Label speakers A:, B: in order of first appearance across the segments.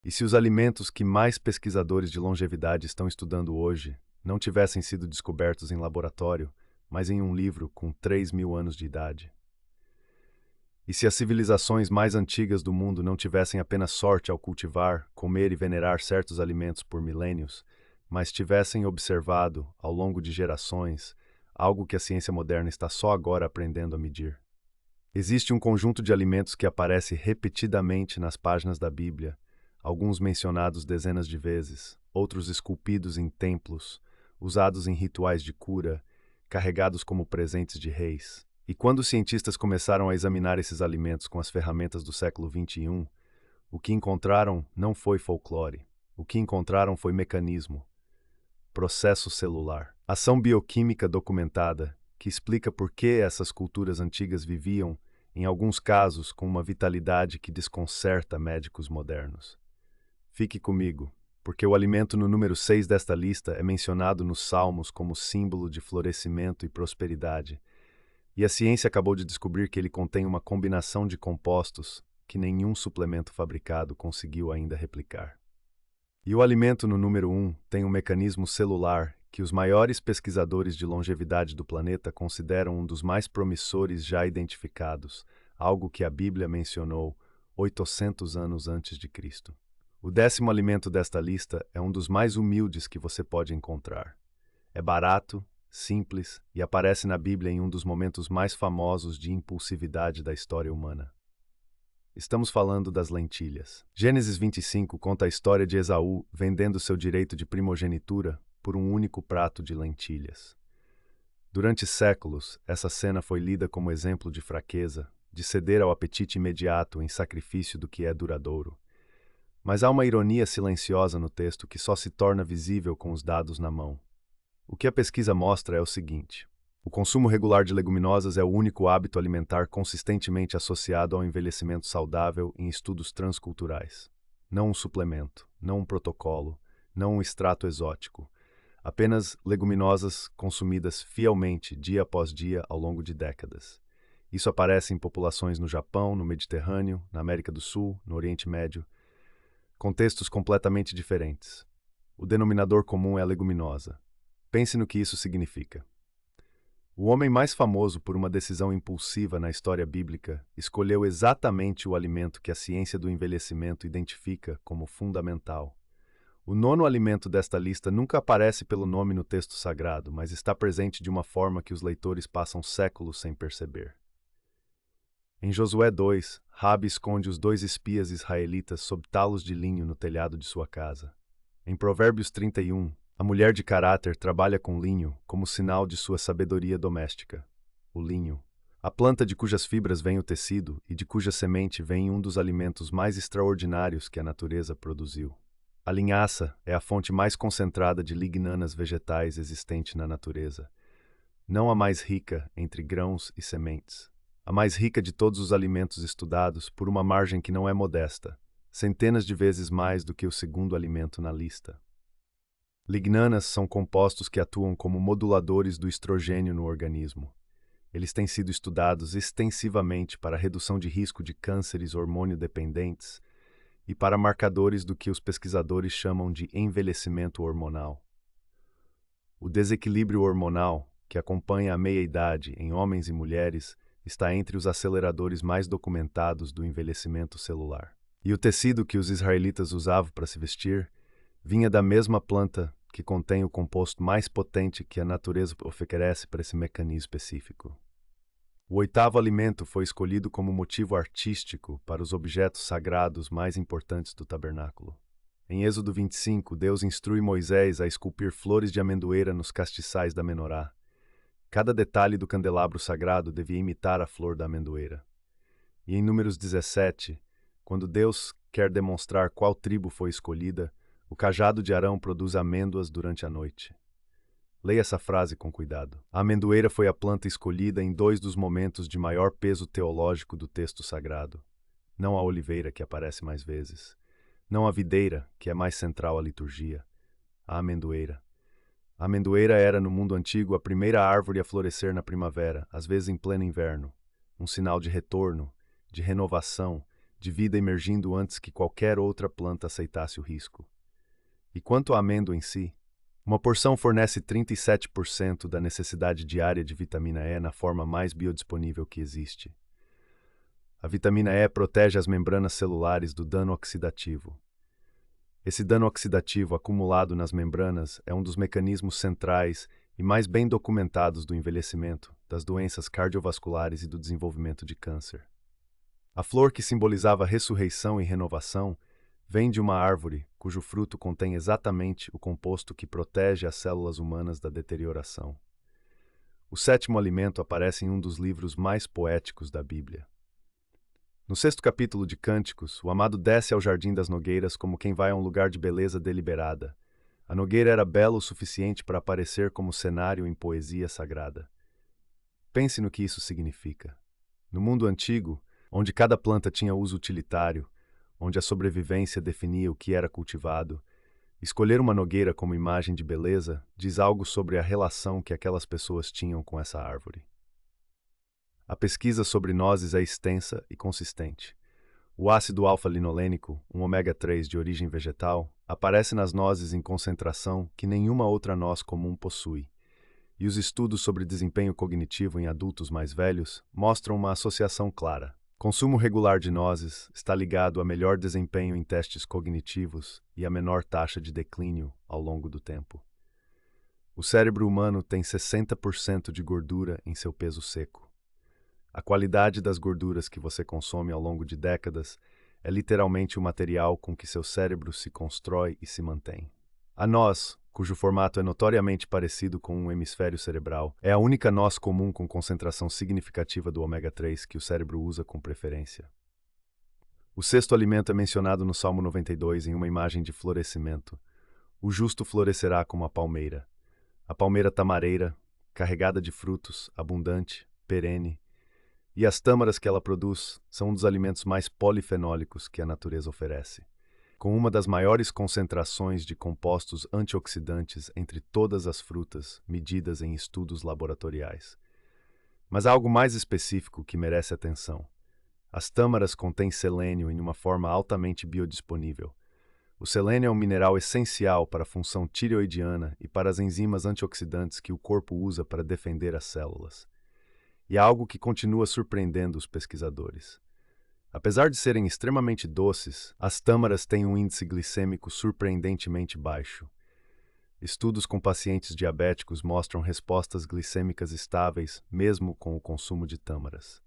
A: E se os alimentos que mais pesquisadores de longevidade estão estudando hoje não tivessem sido descobertos em laboratório, mas em um livro com 3.000 anos de idade? E se as civilizações mais antigas do mundo não tivessem apenas sorte ao cultivar, comer e venerar certos alimentos por milênios, mas tivessem observado, ao longo de gerações, algo que a ciência moderna está só agora aprendendo a medir? Existe um conjunto de alimentos que aparece repetidamente nas páginas da Bíblia, alguns mencionados dezenas de vezes, outros esculpidos em templos, usados em rituais de cura, carregados como presentes de reis. E quando os cientistas começaram a examinar esses alimentos com as ferramentas do século XXI, o que encontraram não foi folclore. O que encontraram foi mecanismo, processo celular, ação bioquímica documentada, que explica por que essas culturas antigas viviam, em alguns casos, com uma vitalidade que desconcerta médicos modernos. Fique comigo, porque o alimento no número 6 desta lista é mencionado nos Salmos como símbolo de florescimento e prosperidade, e a ciência acabou de descobrir que ele contém uma combinação de compostos que nenhum suplemento fabricado conseguiu ainda replicar. E o alimento no número 1 tem um mecanismo celular que os maiores pesquisadores de longevidade do planeta consideram um dos mais promissores já identificados, algo que a Bíblia mencionou 800 anos antes de Cristo. O 10º alimento desta lista é um dos mais humildes que você pode encontrar. É barato, simples e aparece na Bíblia em um dos momentos mais famosos de impulsividade da história humana. Estamos falando das lentilhas. Gênesis 25 conta a história de Esaú vendendo seu direito de primogenitura por um único prato de lentilhas. Durante séculos, essa cena foi lida como exemplo de fraqueza, de ceder ao apetite imediato em sacrifício do que é duradouro. Mas há uma ironia silenciosa no texto que só se torna visível com os dados na mão. O que a pesquisa mostra é o seguinte: o consumo regular de leguminosas é o único hábito alimentar consistentemente associado ao envelhecimento saudável em estudos transculturais. Não um suplemento, não um protocolo, não um extrato exótico. Apenas leguminosas consumidas fielmente dia após dia ao longo de décadas. Isso aparece em populações no Japão, no Mediterrâneo, na América do Sul, no Oriente Médio. Contextos completamente diferentes. O denominador comum é a leguminosa. Pense no que isso significa. O homem mais famoso por uma decisão impulsiva na história bíblica escolheu exatamente o alimento que a ciência do envelhecimento identifica como fundamental. O 9º alimento desta lista nunca aparece pelo nome no texto sagrado, mas está presente de uma forma que os leitores passam séculos sem perceber. Em Josué 2, Rabi esconde os 2 espias israelitas sob talos de linho no telhado de sua casa. Em Provérbios 31, a mulher de caráter trabalha com linho como sinal de sua sabedoria doméstica. O linho, a planta de cujas fibras vem o tecido e de cuja semente vem um dos alimentos mais extraordinários que a natureza produziu. A linhaça é a fonte mais concentrada de lignanas vegetais existente na natureza. Não a mais rica entre grãos e sementes. A mais rica de todos os alimentos estudados por uma margem que não é modesta, centenas de vezes mais do que o 2º alimento na lista. Lignanas são compostos que atuam como moduladores do estrogênio no organismo. Eles têm sido estudados extensivamente para a redução de risco de cânceres hormônio-dependentes e para marcadores do que os pesquisadores chamam de envelhecimento hormonal. O desequilíbrio hormonal, que acompanha a meia-idade em homens e mulheres, está entre os aceleradores mais documentados do envelhecimento celular. E o tecido que os israelitas usavam para se vestir vinha da mesma planta que contém o composto mais potente que a natureza oferece para esse mecanismo específico. O 8º alimento foi escolhido como motivo artístico para os objetos sagrados mais importantes do tabernáculo. Em Êxodo 25, Deus instrui Moisés a esculpir flores de amendoeira nos castiçais da menorá. Cada detalhe do candelabro sagrado devia imitar a flor da amendoeira. E em Números 17, quando Deus quer demonstrar qual tribo foi escolhida, o cajado de Arão produz amêndoas durante a noite. Leia essa frase com cuidado. A amendoeira foi a planta escolhida em 2 dos momentos de maior peso teológico do texto sagrado. Não a oliveira, que aparece mais vezes. Não a videira, que é mais central à liturgia. A amendoeira. A amendoeira era, no mundo antigo, a primeira árvore a florescer na primavera, às vezes em pleno inverno. Um sinal de retorno, de renovação, de vida emergindo antes que qualquer outra planta aceitasse o risco. E quanto à amêndoa em si, uma porção fornece 37% da necessidade diária de vitamina E na forma mais biodisponível que existe. A vitamina E protege as membranas celulares do dano oxidativo. Esse dano oxidativo acumulado nas membranas é um dos mecanismos centrais e mais bem documentados do envelhecimento, das doenças cardiovasculares e do desenvolvimento de câncer. A flor que simbolizava ressurreição e renovação vem de uma árvore cujo fruto contém exatamente o composto que protege as células humanas da deterioração. O sétimo alimento aparece em um dos livros mais poéticos da Bíblia. No sexto capítulo de Cânticos, o amado desce ao Jardim das Nogueiras como quem vai a um lugar de beleza deliberada. A nogueira era bela o suficiente para aparecer como cenário em poesia sagrada. Pense no que isso significa. No mundo antigo, onde cada planta tinha uso utilitário, onde a sobrevivência definia o que era cultivado, escolher uma nogueira como imagem de beleza diz algo sobre a relação que aquelas pessoas tinham com essa árvore. A pesquisa sobre nozes é extensa e consistente. O ácido alfa-linolênico, um ômega 3 de origem vegetal, aparece nas nozes em concentração que nenhuma outra noz comum possui. E os estudos sobre desempenho cognitivo em adultos mais velhos mostram uma associação clara. Consumo regular de nozes está ligado a melhor desempenho em testes cognitivos e a menor taxa de declínio ao longo do tempo. O cérebro humano tem 60% de gordura em seu peso seco. A qualidade das gorduras que você consome ao longo de décadas é literalmente o material com que seu cérebro se constrói e se mantém. A noz, cujo formato é notoriamente parecido com um hemisfério cerebral, é a única noz comum com concentração significativa do ômega 3 que o cérebro usa com preferência. O sexto alimento é mencionado no Salmo 92 em uma imagem de florescimento. O justo florescerá como a palmeira tamareira, carregada de frutos, abundante, perene, e as tâmaras que ela produz são um dos alimentos mais polifenólicos que a natureza oferece, com uma das maiores concentrações de compostos antioxidantes entre todas as frutas medidas em estudos laboratoriais. Mas há algo mais específico que merece atenção. As tâmaras contêm selênio em uma forma altamente biodisponível. O selênio é um mineral essencial para a função tireoidiana e para as enzimas antioxidantes que o corpo usa para defender as células. E há algo que continua surpreendendo os pesquisadores. Apesar de serem extremamente doces, as tâmaras têm um índice glicêmico surpreendentemente baixo. Estudos com pacientes diabéticos mostram respostas glicêmicas estáveis mesmo com o consumo de tâmaras.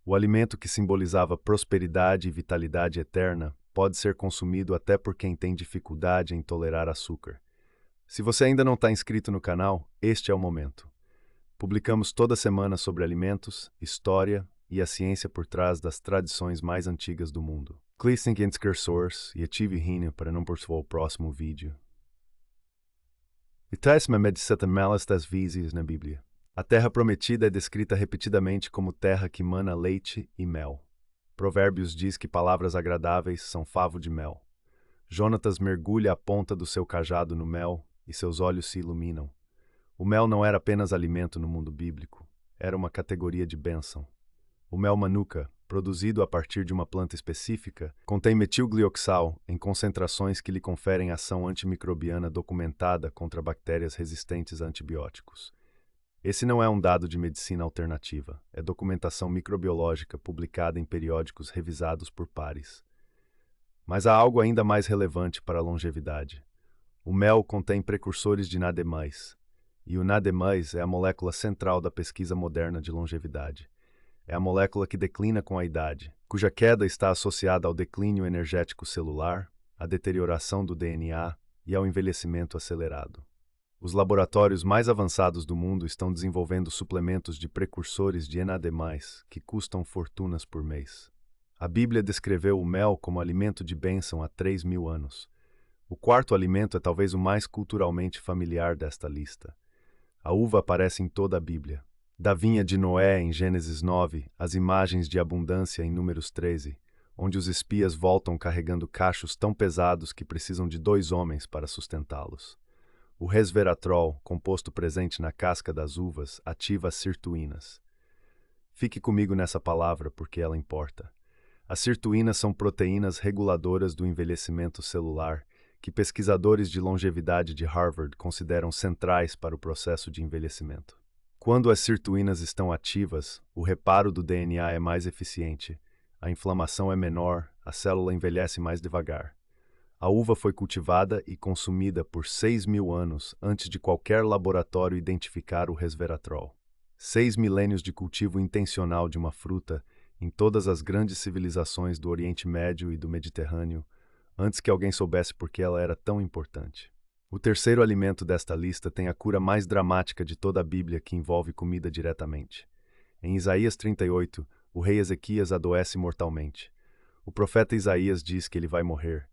A: O alimento que simbolizava prosperidade e vitalidade eterna pode ser consumido até por quem tem dificuldade em tolerar açúcar. Se você ainda não está inscrito no canal, este é o momento. Publicamos toda semana sobre alimentos, história e a ciência por trás das tradições mais antigas do mundo. Clique em inscrever-se e ative o sininho para não perder o próximo vídeo. Itaisma mediceta malas das vezes na Bíblia. A terra prometida é descrita repetidamente como terra que mana leite e mel. Provérbios diz que palavras agradáveis são favo de mel. Jonatas mergulha a ponta do seu cajado no mel e seus olhos se iluminam. O mel não era apenas alimento no mundo bíblico, era uma categoria de bênção. O mel manuka, produzido a partir de uma planta específica, contém metilglioxal em concentrações que lhe conferem ação antimicrobiana documentada contra bactérias resistentes a antibióticos. Esse não é um dado de medicina alternativa, é documentação microbiológica publicada em periódicos revisados por pares. Mas há algo ainda mais relevante para a longevidade. O mel contém precursores de NAD+, e o NAD+ é a molécula central da pesquisa moderna de longevidade. É a molécula que declina com a idade, cuja queda está associada ao declínio energético celular, à deterioração do DNA e ao envelhecimento acelerado. Os laboratórios mais avançados do mundo estão desenvolvendo suplementos de precursores de NAD+, que custam fortunas por mês. A Bíblia descreveu o mel como alimento de bênção há 3.000 anos. O quarto alimento é talvez o mais culturalmente familiar desta lista. A uva aparece em toda a Bíblia. Da vinha de Noé, em Gênesis 9, as imagens de abundância em Números 13, onde os espias voltam carregando cachos tão pesados que precisam de 2 homens para sustentá-los. O resveratrol, composto presente na casca das uvas, ativa as sirtuínas. Fique comigo nessa palavra porque ela importa. As sirtuínas são proteínas reguladoras do envelhecimento celular, que pesquisadores de longevidade de Harvard consideram centrais para o processo de envelhecimento. Quando as sirtuínas estão ativas, o reparo do DNA é mais eficiente, a inflamação é menor, a célula envelhece mais devagar. A uva foi cultivada e consumida por 6.000 anos antes de qualquer laboratório identificar o resveratrol. 6 milênios de cultivo intencional de uma fruta em todas as grandes civilizações do Oriente Médio e do Mediterrâneo, antes que alguém soubesse por que ela era tão importante. O terceiro alimento desta lista tem a cura mais dramática de toda a Bíblia que envolve comida diretamente. Em Isaías 38, o rei Ezequias adoece mortalmente. O profeta Isaías diz que ele vai morrer.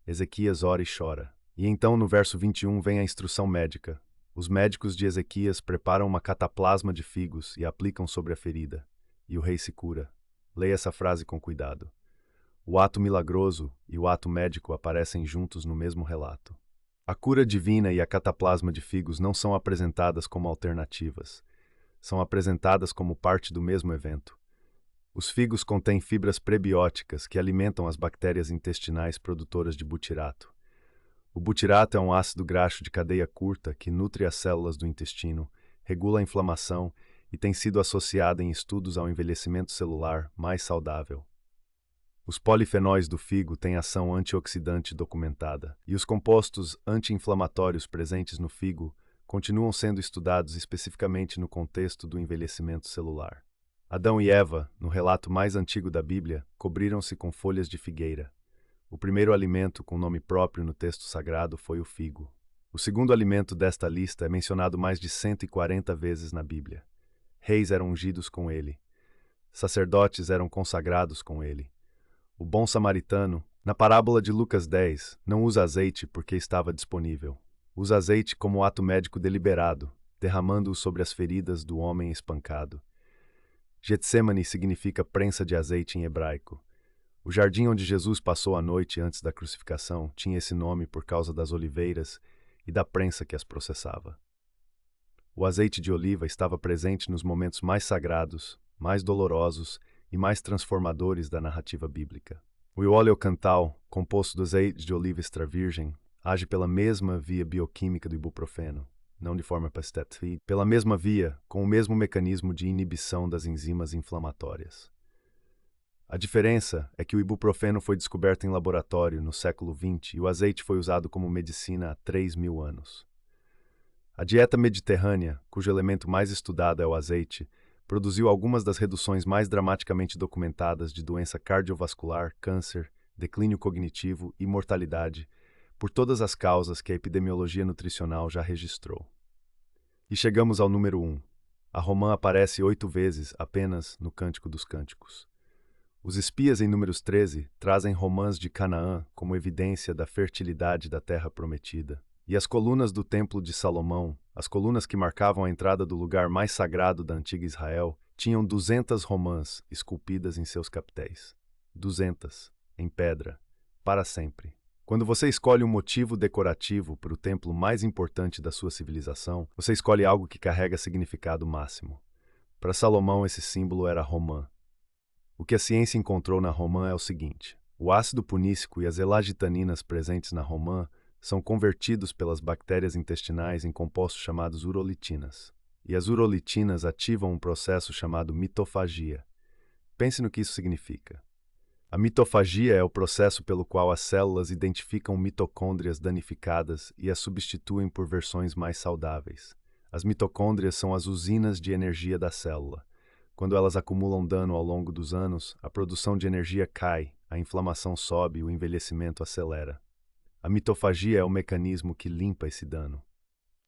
A: Ezequias ora e chora. E então, no verso 21, vem a instrução médica. Os médicos de Ezequias preparam uma cataplasma de figos e aplicam sobre a ferida. E o rei se cura. Leia essa frase com cuidado. O ato milagroso e o ato médico aparecem juntos no mesmo relato. A cura divina e a cataplasma de figos não são apresentadas como alternativas. São apresentadas como parte do mesmo evento. Os figos contêm fibras prebióticas que alimentam as bactérias intestinais produtoras de butirato. O butirato é um ácido graxo de cadeia curta que nutre as células do intestino, regula a inflamação e tem sido associado em estudos ao envelhecimento celular mais saudável. Os polifenóis do figo têm ação antioxidante documentada, e os compostos anti-inflamatórios presentes no figo continuam sendo estudados especificamente no contexto do envelhecimento celular. Adão e Eva, no relato mais antigo da Bíblia, cobriram-se com folhas de figueira. O primeiro alimento com nome próprio no texto sagrado foi o figo. O segundo alimento desta lista é mencionado mais de 140 vezes na Bíblia. Reis eram ungidos com ele. Sacerdotes eram consagrados com ele. O bom samaritano, na parábola de Lucas 10, não usa azeite porque estava disponível. Usa azeite como ato médico deliberado, derramando-o sobre as feridas do homem espancado. Getsêmani significa prensa de azeite em hebraico. O jardim onde Jesus passou a noite antes da crucificação tinha esse nome por causa das oliveiras e da prensa que as processava. O azeite de oliva estava presente nos momentos mais sagrados, mais dolorosos e mais transformadores da narrativa bíblica. O óleo cantal, composto do azeite de oliva extra virgem, age pela mesma via bioquímica do ibuprofeno, não de forma pestétrica, pela mesma via, com o mesmo mecanismo de inibição das enzimas inflamatórias. A diferença é que o ibuprofeno foi descoberto em laboratório no século XX e o azeite foi usado como medicina há 3.000 anos. A dieta mediterrânea, cujo elemento mais estudado é o azeite, produziu algumas das reduções mais dramaticamente documentadas de doença cardiovascular, câncer, declínio cognitivo e mortalidade, por todas as causas que a epidemiologia nutricional já registrou. E chegamos ao número 1. A romã aparece 8 vezes apenas no Cântico dos Cânticos. Os espias em Números 13 trazem romãs de Canaã como evidência da fertilidade da terra prometida. E as colunas do Templo de Salomão, as colunas que marcavam a entrada do lugar mais sagrado da antiga Israel, tinham 200 romãs esculpidas em seus capitéis. 200, em pedra, para sempre. Quando você escolhe um motivo decorativo para o templo mais importante da sua civilização, você escolhe algo que carrega significado máximo. Para Salomão, esse símbolo era romã. O que a ciência encontrou na romã é o seguinte: o ácido punícico e as elagitaninas presentes na romã são convertidos pelas bactérias intestinais em compostos chamados urolitinas. E as urolitinas ativam um processo chamado mitofagia. Pense no que isso significa. A mitofagia é o processo pelo qual as células identificam mitocôndrias danificadas e as substituem por versões mais saudáveis. As mitocôndrias são as usinas de energia da célula. Quando elas acumulam dano ao longo dos anos, a produção de energia cai, a inflamação sobe e o envelhecimento acelera. A mitofagia é o mecanismo que limpa esse dano.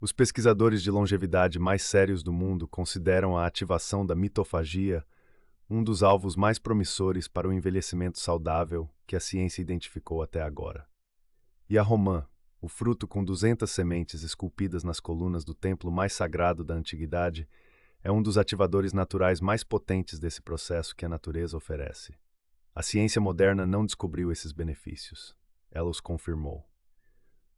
A: Os pesquisadores de longevidade mais sérios do mundo consideram a ativação da mitofagia um dos alvos mais promissores para o envelhecimento saudável que a ciência identificou até agora. E a romã, o fruto com 200 sementes esculpidas nas colunas do templo mais sagrado da antiguidade, é um dos ativadores naturais mais potentes desse processo que a natureza oferece. A ciência moderna não descobriu esses benefícios. Ela os confirmou.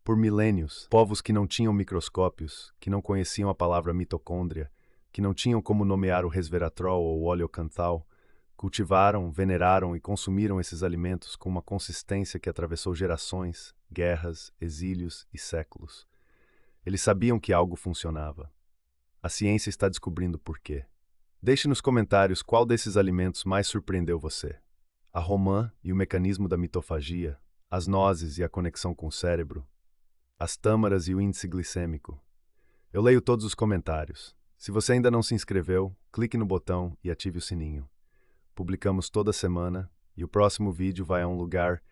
A: Por milênios, povos que não tinham microscópios, que não conheciam a palavra mitocôndria, que não tinham como nomear o resveratrol ou o óleo cantal, Cultivaram, veneraram e consumiram esses alimentos com uma consistência que atravessou gerações, guerras, exílios e séculos. Eles sabiam que algo funcionava. A ciência está descobrindo por quê. Deixe nos comentários qual desses alimentos mais surpreendeu você. A romã e o mecanismo da mitofagia, as nozes e a conexão com o cérebro, as tâmaras e o índice glicêmico. Eu leio todos os comentários. Se você ainda não se inscreveu, clique no botão e ative o sininho. Publicamos toda semana e o próximo vídeo vai a um lugar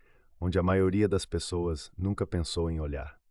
A: onde a maioria das pessoas nunca pensou em olhar.